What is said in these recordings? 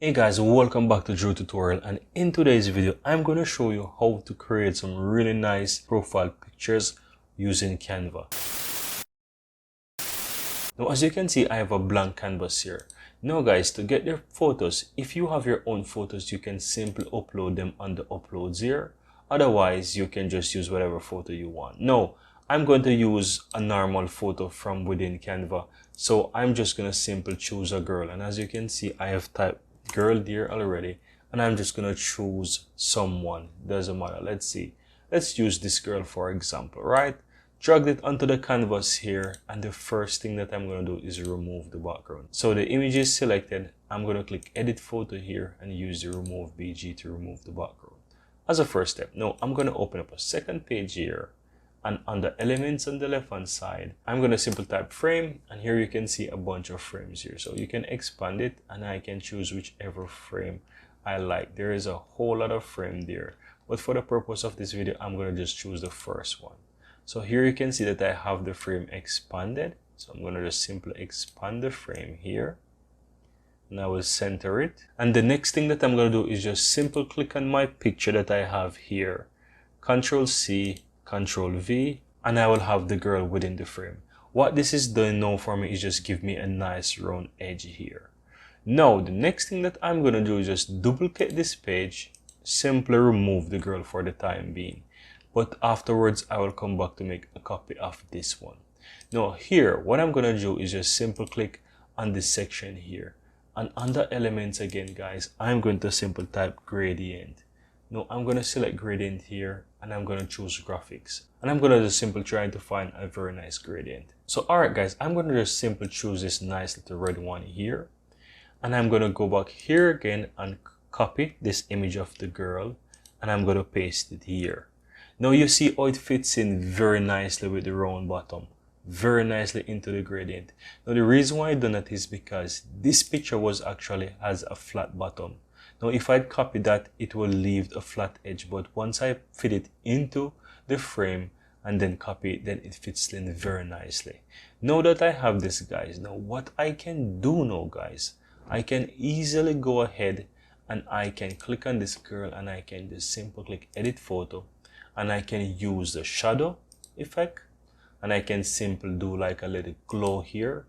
Hey guys, welcome back to Drew Tutorial, and in today's video I'm going to show you how to create some really nice profile pictures using Canva. Now as you can see, I have a blank canvas here. Now guys, to get your photos, if you have your own photos, you can simply upload them on the uploads here. Otherwise, you can just use whatever photo you want. No, I'm going to use a normal photo from within Canva. So I'm just going to simply choose a girl, and as you can see, I have typed girl there already, and I'm just gonna choose someone. Doesn't matter. Let's see, let's use this girl for example, right? Drag it onto the canvas here, and the first thing that I'm gonna do is remove the background. So the image is selected. I'm gonna click edit photo here and use the remove BG to remove the background as a first step. Now I'm gonna open up a second page here, and on the elements on the left hand side, I'm going to simply type frame, and here you can see a bunch of frames here. So you can expand it, and I can choose whichever frame I like. There is a whole lot of frame there, but for the purpose of this video, I'm going to just choose the first one. So here you can see that I have the frame expanded. So I'm going to just simply expand the frame here, and I will center it. And the next thing that I'm going to do is just simply click on my picture that I have here, Control C, Control V, and I will have the girl within the frame. What this is doing now for me is just give me a nice round edge here. Now the next thing that I'm going to do is just duplicate this page, simply remove the girl for the time being, but afterwards I will come back to make a copy of this one. Now here what I'm going to do is just simply click on this section here, and under elements again guys, I'm going to simply type gradient. Now I'm going to select gradient here, and I'm going to choose graphics, and I'm going to just simply try to find a very nice gradient. So alright guys, I'm going to just simply choose this nice little red one here, and I'm going to go back here again and copy this image of the girl, and I'm going to paste it here. Now you see how it fits in very nicely with the round bottom, very nicely into the gradient. Now the reason why I done that is because this picture has a flat bottom. Now if I copy that, it will leave a flat edge, but once I fit it into the frame and then copy it, then it fits in very nicely. Now that I have this guys, now what I can do now guys, I can easily go ahead and I can click on this girl, and I can just simply click edit photo, and I can use the shadow effect, and I can simply do like a little glow here,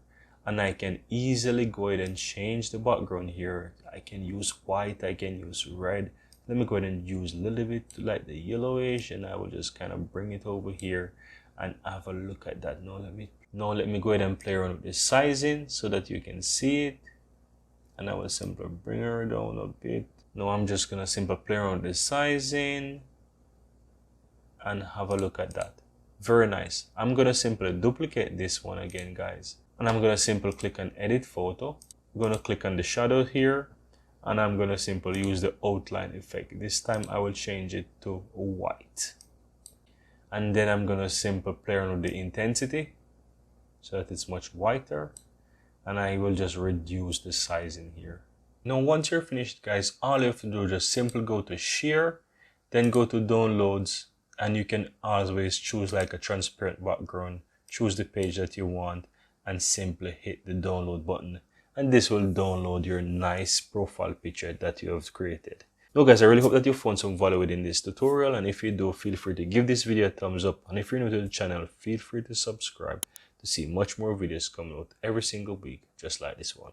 and I can easily go ahead and change the background here. I can use white, I can use red. Let me go ahead and use a little bit like the yellowish, and I will just kind of bring it over here and have a look at that. Now let me go ahead and play around with the sizing so that you can see it, and I will simply bring her down a bit. Now I'm just gonna simply play around with the sizing and have a look at that. Very nice. I'm gonna simply duplicate this one again guys, and I'm gonna simply click on edit photo. I'm gonna click on the shadow here, and I'm gonna simply use the outline effect. This time I will change it to white, and then I'm gonna simply play around with the intensity so that it's much whiter, and I will just reduce the size in here. Now once you're finished guys, all you have to do is just simply go to share, then go to downloads, and you can always choose like a transparent background, choose the page that you want, and simply hit the download button, and this will download your nice profile picture that you have created. Now guys, I really hope that you found some value within this tutorial, and if you do, feel free to give this video a thumbs up, and if you're new to the channel, feel free to subscribe to see much more videos coming out every single week just like this one.